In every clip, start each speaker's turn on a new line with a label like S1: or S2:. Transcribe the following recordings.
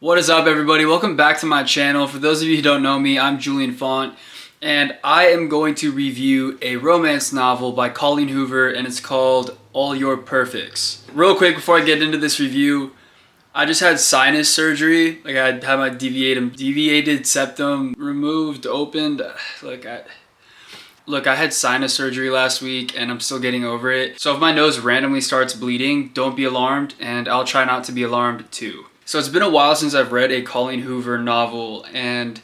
S1: What is up, everybody? Welcome back to my channel. For those of you who don't know me, I'm Julian and I am going to review a romance novel by Colleen Hoover, and it's called All Your Perfects. Real quick before I get into this review, I just had sinus surgery. I had my deviated septum removed, opened. Look, I had sinus surgery last week and I'm still getting over it. So if my nose randomly starts bleeding, don't be alarmed, and I'll try not to be alarmed too. So it's been a while since I've read a Colleen Hoover novel, and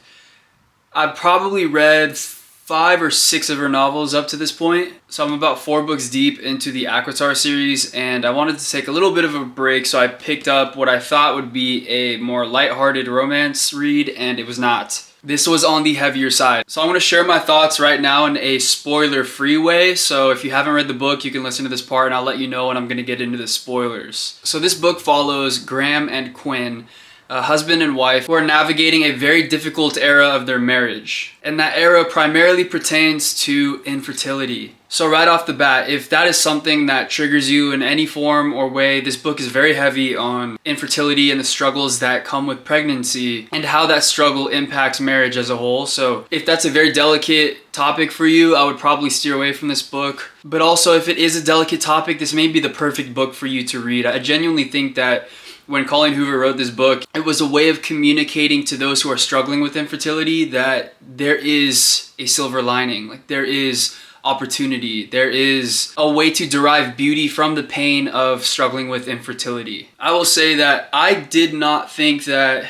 S1: I've probably read 5 or 6 of her novels up to this point. So I'm about 4 books deep into the Aquatar series, and I wanted to take a little bit of a break, so I picked up what I thought would be a more lighthearted romance read, and it was not. This was on the heavier side. So I'm going to share my thoughts right now in a spoiler-free way. So if you haven't read the book, you can listen to this part and I'll let you know when I'm going to get into the spoilers. So this book follows Graham and Quinn, a husband and wife, who are navigating a very difficult era of their marriage. And that era primarily pertains to infertility. So right off the bat, if that is something that triggers you in any form or way, this book is very heavy on infertility and the struggles that come with pregnancy and how that struggle impacts marriage as a whole. So if that's a very delicate topic for you, I would probably steer away from this book. But also, if it is a delicate topic, this may be the perfect book for you to read. I genuinely think that when Colleen Hoover wrote this book, it was a way of communicating to those who are struggling with infertility that there is a silver lining. Like, there is opportunity. There is a way to derive beauty from the pain of struggling with infertility. I will say that I did not think that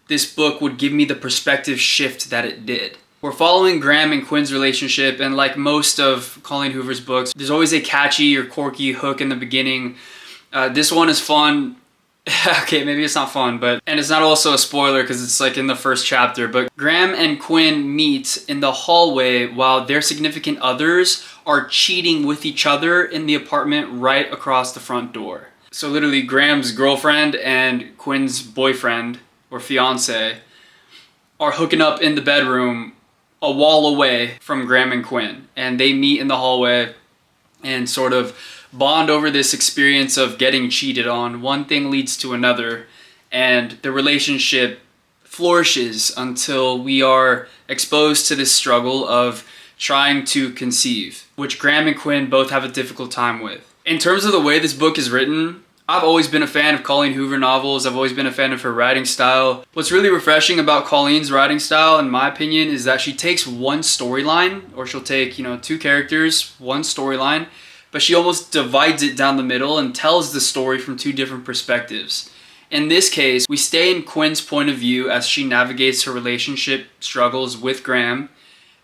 S1: this book would give me the perspective shift that it did. We're following Graham and Quinn's relationship, and like most of Colleen Hoover's books, there's always a catchy or quirky hook in the beginning. This one is fun. Okay, maybe it's not fun, and it's not also a spoiler because it's like in the first chapter, but Graham and Quinn meet in the hallway while their significant others are cheating with each other in the apartment right across the front door. So literally, Graham's girlfriend and Quinn's boyfriend or fiance are hooking up in the bedroom a wall away from Graham and Quinn, and they meet in the hallway and sort of bond over this experience of getting cheated on. One thing leads to another, and the relationship flourishes until we are exposed to this struggle of trying to conceive, which Graham and Quinn both have a difficult time with. In terms of the way this book is written, I've always been a fan of Colleen Hoover novels. I've always been a fan of her writing style. What's really refreshing about Colleen's writing style, in my opinion, is that she takes one storyline, or she'll take, 2 characters, one storyline, but she almost divides it down the middle and tells the story from 2 different perspectives. In this case, we stay in Quinn's point of view as she navigates her relationship struggles with Graham,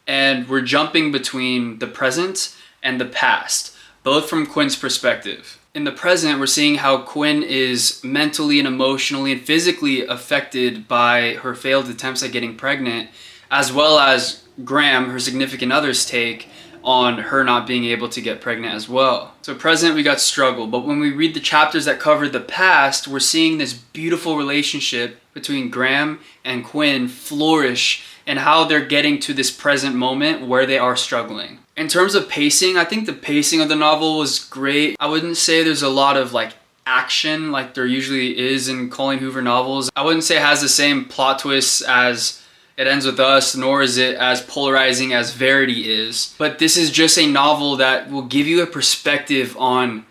S1: and we're jumping between the present and the past, both from Quinn's perspective. In the present, we're seeing how Quinn is mentally and emotionally and physically affected by her failed attempts at getting pregnant, as well as Graham, her significant other's take on her not being able to get pregnant as well. So present, we got struggle, but when we read the chapters that cover the past, we're seeing this beautiful relationship between Graham and Quinn flourish and how they're getting to this present moment where they are struggling. In terms of pacing, I think the pacing of the novel was great. I wouldn't say there's a lot of action like there usually is in Colleen Hoover novels. I wouldn't say it has the same plot twists as It Ends With Us, nor is it as polarizing as Verity is. But this is just a novel that will give you a perspective on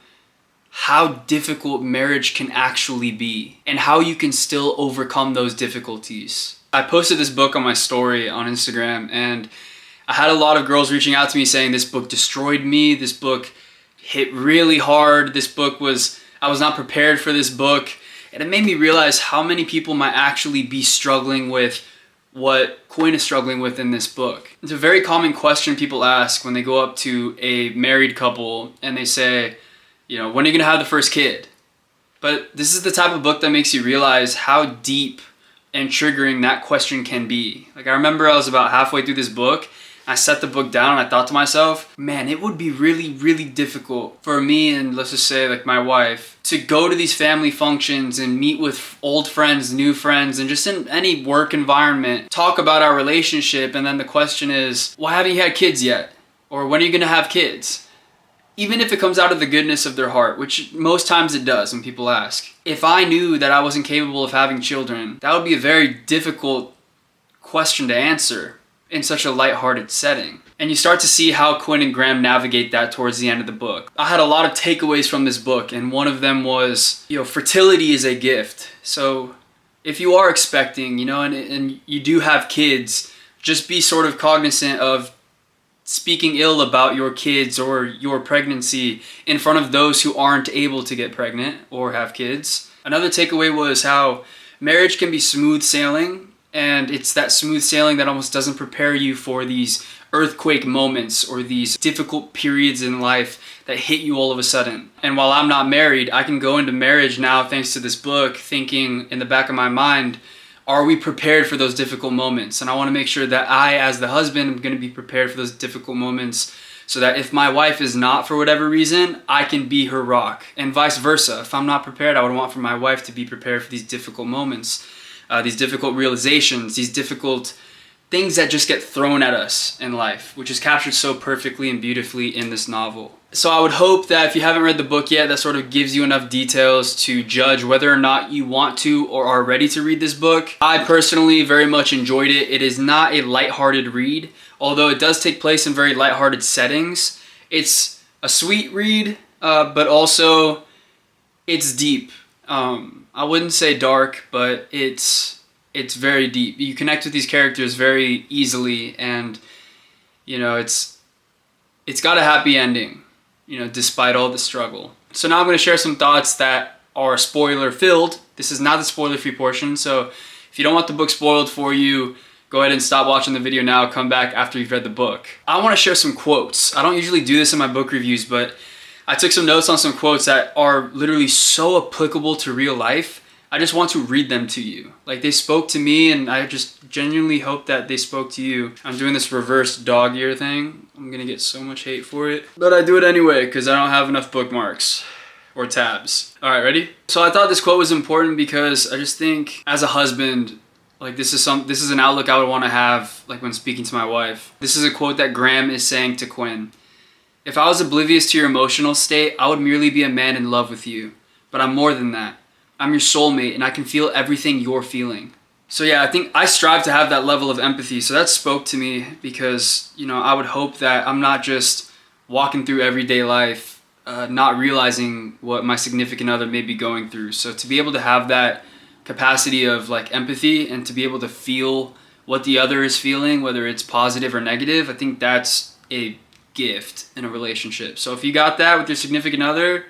S1: how difficult marriage can actually be and how you can still overcome those difficulties. I posted this book on my story on Instagram, and I had a lot of girls reaching out to me saying this book destroyed me, this book hit really hard, I was not prepared for this book. And it made me realize how many people might actually be struggling with what Quinn is struggling with in this book. It's a very common question people ask when they go up to a married couple and they say, when are you gonna have the first kid? But this is the type of book that makes you realize how deep and triggering that question can be. I remember I was about halfway through this book, I set the book down and I thought to myself, man, it would be really, really difficult for me and let's just say my wife to go to these family functions and meet with old friends, new friends, and just in any work environment, talk about our relationship. And then the question is, why haven't you had kids yet? Or when are you gonna have kids? even if it comes out of the goodness of their heart, which most times it does when people ask. If I knew that I wasn't capable of having children, that would be a very difficult question to answer in such a lighthearted setting. And you start to see how Quinn and Graham navigate that towards the end of the book. I had a lot of takeaways from this book, and one of them was, fertility is a gift. So if you are expecting, and you do have kids, just be sort of cognizant of speaking ill about your kids or your pregnancy in front of those who aren't able to get pregnant or have kids. Another takeaway was how marriage can be smooth sailing, and it's that smooth sailing that almost doesn't prepare you for these earthquake moments or these difficult periods in life that hit you all of a sudden. And while I'm not married, I can go into marriage now thanks to this book thinking in the back of my mind, are we prepared for those difficult moments? And I want to make sure that I, as the husband, am going to be prepared for those difficult moments so that if my wife is not for whatever reason, I can be her rock. And vice versa. If I'm not prepared, I would want for my wife to be prepared for these difficult moments, these difficult realizations, these difficult things that just get thrown at us in life, which is captured so perfectly and beautifully in this novel. So I would hope that if you haven't read the book yet, that sort of gives you enough details to judge whether or not you want to or are ready to read this book. I personally very much enjoyed it. It is not a lighthearted read, although it does take place in very lighthearted settings. It's a sweet read, but also it's deep. I wouldn't say dark, but it's very deep. You connect with these characters very easily, and it's got a happy ending, despite all the struggle. So now I'm going to share some thoughts that are spoiler filled. This is not the spoiler free portion, so if you don't want the book spoiled for you, go ahead and stop watching the video now, come back after you've read the book. I want to share some quotes. I don't usually do this in my book reviews, but I took some notes on some quotes that are literally so applicable to real life. I just want to read them to you. Like, they spoke to me, and I just genuinely hope that they spoke to you. I'm doing this reverse dog ear thing. I'm gonna get so much hate for it, but I do it anyway because I don't have enough bookmarks or tabs. All right, ready? So I thought this quote was important because I just think as a husband, like this is an outlook I would want to have, like when speaking to my wife. This is a quote that Graham is saying to Quinn. If I was oblivious to your emotional state, I would merely be a man in love with you. But I'm more than that. I'm your soulmate, and I can feel everything you're feeling. So yeah, I think I strive to have that level of empathy. So that spoke to me because, I would hope that I'm not just walking through everyday life, not realizing what my significant other may be going through. So to be able to have that capacity of like empathy and to be able to feel what the other is feeling, whether it's positive or negative, I think that's a gift in a relationship. So if you got that with your significant other,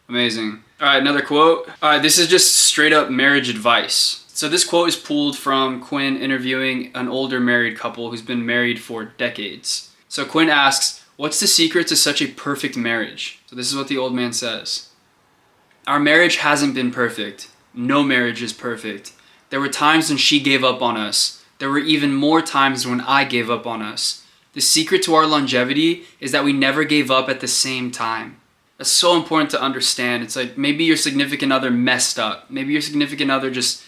S1: amazing. All right, another quote. All right, this is just straight up marriage advice. So this quote is pulled from Quinn interviewing an older married couple who's been married for decades. So Quinn asks, what's the secret to such a perfect marriage? So this is what the old man says. Our marriage hasn't been perfect. No marriage is perfect. There were times when she gave up on us. There were even more times when I gave up on us. The secret to our longevity is that we never gave up at the same time. That's so important to understand. It's like maybe your significant other messed up. Maybe your significant other just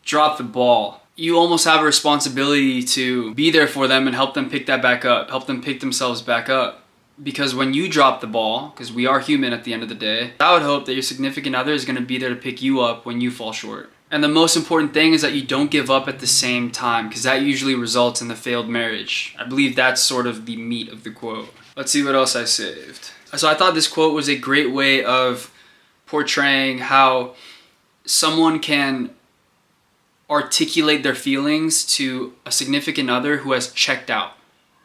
S1: dropped the ball. You almost have a responsibility to be there for them and help them pick that back up, help them pick themselves back up. Because when you drop the ball, because we are human at the end of the day, I would hope that your significant other is going to be there to pick you up when you fall short. And the most important thing is that you don't give up at the same time, because that usually results in the failed marriage. I believe that's sort of the meat of the quote. Let's see what else I saved. So I thought this quote was a great way of portraying how someone can articulate their feelings to a significant other who has checked out,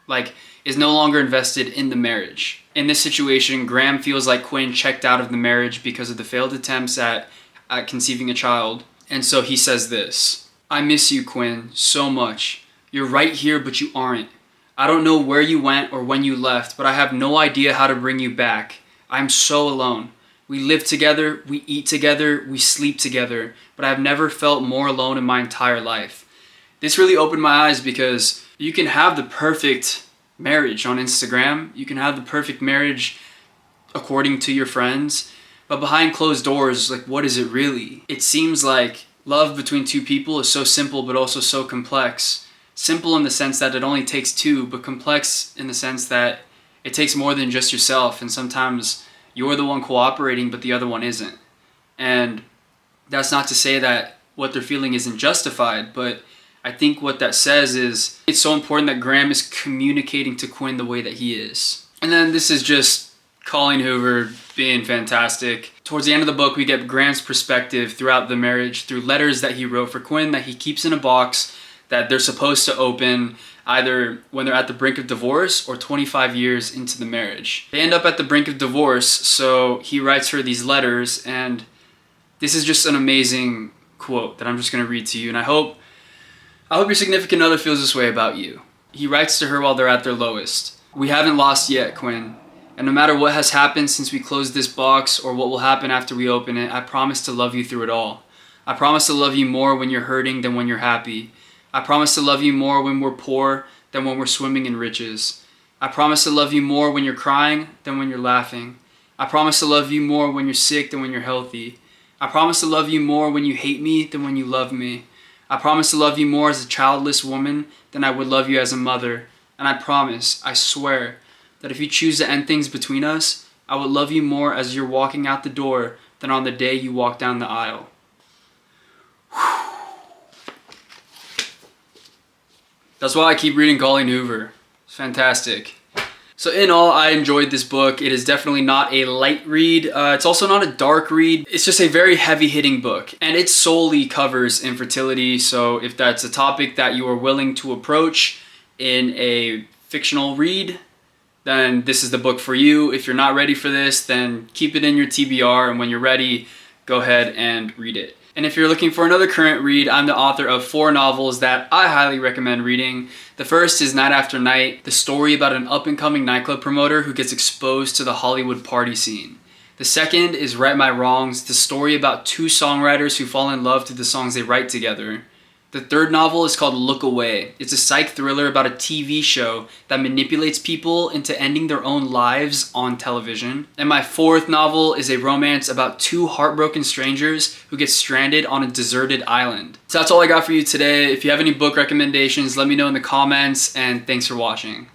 S1: like is no longer invested in the marriage. In this situation, Graham feels like Quinn checked out of the marriage because of the failed attempts at conceiving a child. And so he says this, I miss you, Quinn, so much. You're right here, but you aren't. I don't know where you went or when you left, but I have no idea how to bring you back. I'm so alone. We live together, we eat together, we sleep together, but I've never felt more alone in my entire life. This really opened my eyes because you can have the perfect marriage on Instagram. You can have the perfect marriage according to your friends, but behind closed doors, like, what is it really? It seems like love between two people is so simple, but also so complex. Simple in the sense that it only takes two, but complex in the sense that it takes more than just yourself, and sometimes you're the one cooperating but the other one isn't. And that's not to say that what they're feeling isn't justified, but I think what that says is it's so important that Graham is communicating to Quinn the way that he is. And then this is just Colleen Hoover being fantastic. Towards the end of the book, we get Graham's perspective throughout the marriage through letters that he wrote for Quinn that he keeps in a box that they're supposed to open either when they're at the brink of divorce or 25 years into the marriage. They end up at the brink of divorce, so he writes her these letters, and this is just an amazing quote that I'm just going to read to you, and I hope your significant other feels this way about you. He writes to her while they're at their lowest. "We haven't lost yet, Quinn. And no matter what has happened since we closed this box or what will happen after we open it, I promise to love you through it all. I promise to love you more when you're hurting than when you're happy. I promise to love you more when we're poor than when we're swimming in riches. I promise to love you more when you're crying than when you're laughing. I promise to love you more when you're sick than when you're healthy. I promise to love you more when you hate me than when you love me. I promise to love you more as a childless woman than I would love you as a mother. And I promise, I swear, that if you choose to end things between us, I will love you more as you're walking out the door than on the day you walk down the aisle." That's why I keep reading Colleen Hoover. It's fantastic. So in all, I enjoyed this book. It is definitely not a light read. It's also not a dark read. It's just a very heavy-hitting book, and it solely covers infertility. So if that's a topic that you are willing to approach in a fictional read, then this is the book for you. If you're not ready for this, then keep it in your TBR, and when you're ready, go ahead and read it. And if you're looking for another current read, I'm the author of 4 novels that I highly recommend reading. The first is Night After Night, the story about an up-and-coming nightclub promoter who gets exposed to the Hollywood party scene. The second is Right My Wrongs, the story about 2 songwriters who fall in love through the songs they write together. The third novel is called Look Away. It's a psych thriller about a TV show that manipulates people into ending their own lives on television. And my fourth novel is a romance about 2 heartbroken strangers who get stranded on a deserted island. So that's all I got for you today. If you have any book recommendations, let me know in the comments, and thanks for watching.